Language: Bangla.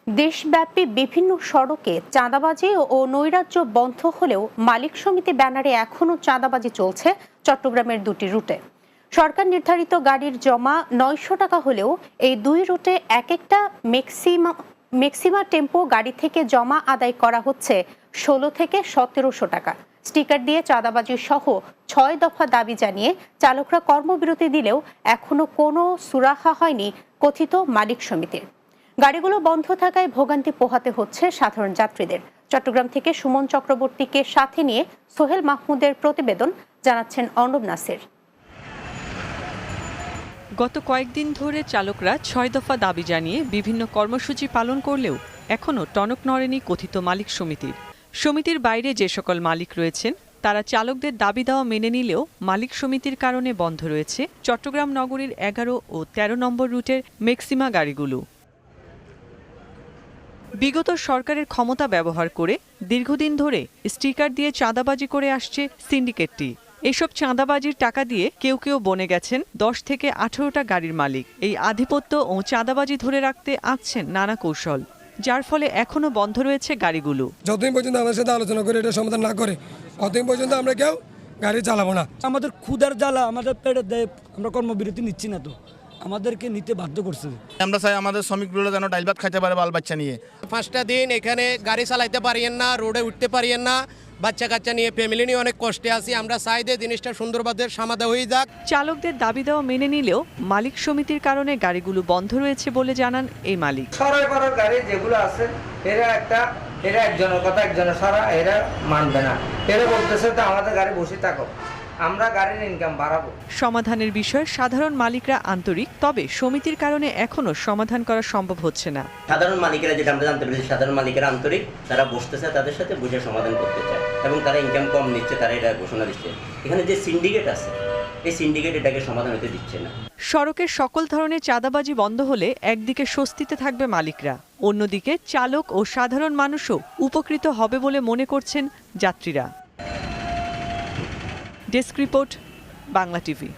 দেশব্যাপী বিভিন্ন সড়কে চাঁদাবাজি ও নৈরাজ্য বন্ধ হলেও মালিক সমিতি ব্যানারে এখনও চাঁদাবাজি চলছে চট্টগ্রামের দুটি রুটে। সরকার নির্ধারিত গাড়ির জমা ৯০০ টাকা হলেও এই দুই রুটে এক একটা ম্যাক্সিমা টেম্পো গাড়ি থেকে জমা আদায় করা হচ্ছে ১৬ থেকে ১৭০০ টাকা। স্টিকার দিয়ে চাঁদাবাজি সহ ৬ দফা দাবি জানিয়ে চালকরা কর্মবিরতি দিলেও এখনো কোনো সুরাহা হয়নি কথিত মালিক সমিতির। গাড়িগুলো বন্ধ থাকায় ভোগান্তি পোহাতে হচ্ছে সাধারণ যাত্রীদের। চট্টগ্রাম থেকে সুমন চক্রবর্তীকে সাথে নিয়ে সোহেল মাহমুদের প্রতিবেদন, জানাচ্ছেন অর্ণব নাসির। গত কয়েকদিন ধরে চালকরা ৬ দফা দাবি জানিয়ে বিভিন্ন কর্মসূচি পালন করলেও এখনও টনক নড়েনি কথিত মালিক সমিতির। সমিতির বাইরে যে সকল মালিক রয়েছেন তারা চালকদের দাবি দেওয়া মেনে নিলেও মালিক সমিতির কারণে বন্ধ রয়েছে চট্টগ্রাম নগরীর ১১ ও ১৩ নম্বর রুটের ম্যাক্সিমা গাড়িগুলো। বিগত সরকারের ক্ষমতা ব্যবহার করে দীর্ঘদিন ধরে স্টিকার দিয়ে চাঁদাবাজি করে আসছে সিন্ডিকেটটি। এসব চাঁদাবাজির টাকা দিয়ে কেউ কেউ বনে গেছেন ১০ থেকে ১৮টা গাড়ির মালিক। এই আধিপত্য ও চাঁদাবাজি ধরে রাখতে আঁকছেন নানা কৌশল, যার ফলে এখনো বন্ধ রয়েছে গাড়িগুলো। যতদিন পর্যন্ত আমাদের সাথে আলোচনা করে এটা সমাধান না করে ততদিন পর্যন্ত আমরা কেউ গাড়ি চালাবো না। আমাদের ক্ষুধার জ্বালা আমাদের পেটে দেয়, আমরা কর্মবিরতি নিচ্ছি না, তো আমাদেরকে নিতে বাধ্য করছে। আমরা চাই আমাদের শ্রমিকগুলো যেন ডাইল ভাত খাইতে পারে বাল বাচ্চা নিয়ে। 5টা দিন এখানে গাড়ি চালাইতে পারিয়েন না, রোডে উঠতে পারিয়েন না, বাচ্চা কাচ্চা নিয়ে ফ্যামিলি নিয়ে অনেক কষ্টে আছি। আমরা চাই যে জিনিসটা সুন্দরভাবে সমাধান হয়ে যাক। চালকদের দাবি দেওয়া মেনে নিলেও মালিক সমিতির কারণে গাড়িগুলো বন্ধ রয়েছে বলে জানান এই মালিক। সরাই গাড়ি যেগুলো আছে এরা একজনের কথা একজনের সারা এরা মানবে না। এরা বলতেছে তো আমাদের গাড়ি বসে থাকো, আমরা গাড়ির ইনকাম বাড়াবো। সমাধানের বিষয়ে সাধারণ মালিকরা আন্তরিক, তবে সমিতির কারণে এখনো সমাধান করা সম্ভব হচ্ছে না। সাধারণ মালিকেরা, যেটা আমরা জানতে পেরেছি, সাধারণ মালিকেরা আন্তরিক, তারা বসতেছে, তাদের সাথে বসে সমাধান করতে চায় এবং তারা ইনকাম কম নিচ্ছে, তারা এটা ঘোষণা দিচ্ছে। এখানে যে সিন্ডিকেট আছে এই সিন্ডিকেট এটাকে সমাধান হতে দিচ্ছে না। সড়কের সকল ধরনের চাঁদাবাজি বন্ধ হলে একদিকে স্বস্তিতে থাকবে মালিকরা, অন্যদিকে চালক ও সাধারণ মানুষও উপকৃত হবে বলে মনে করছেন যাত্রীরা। Desk report, Bangla TV.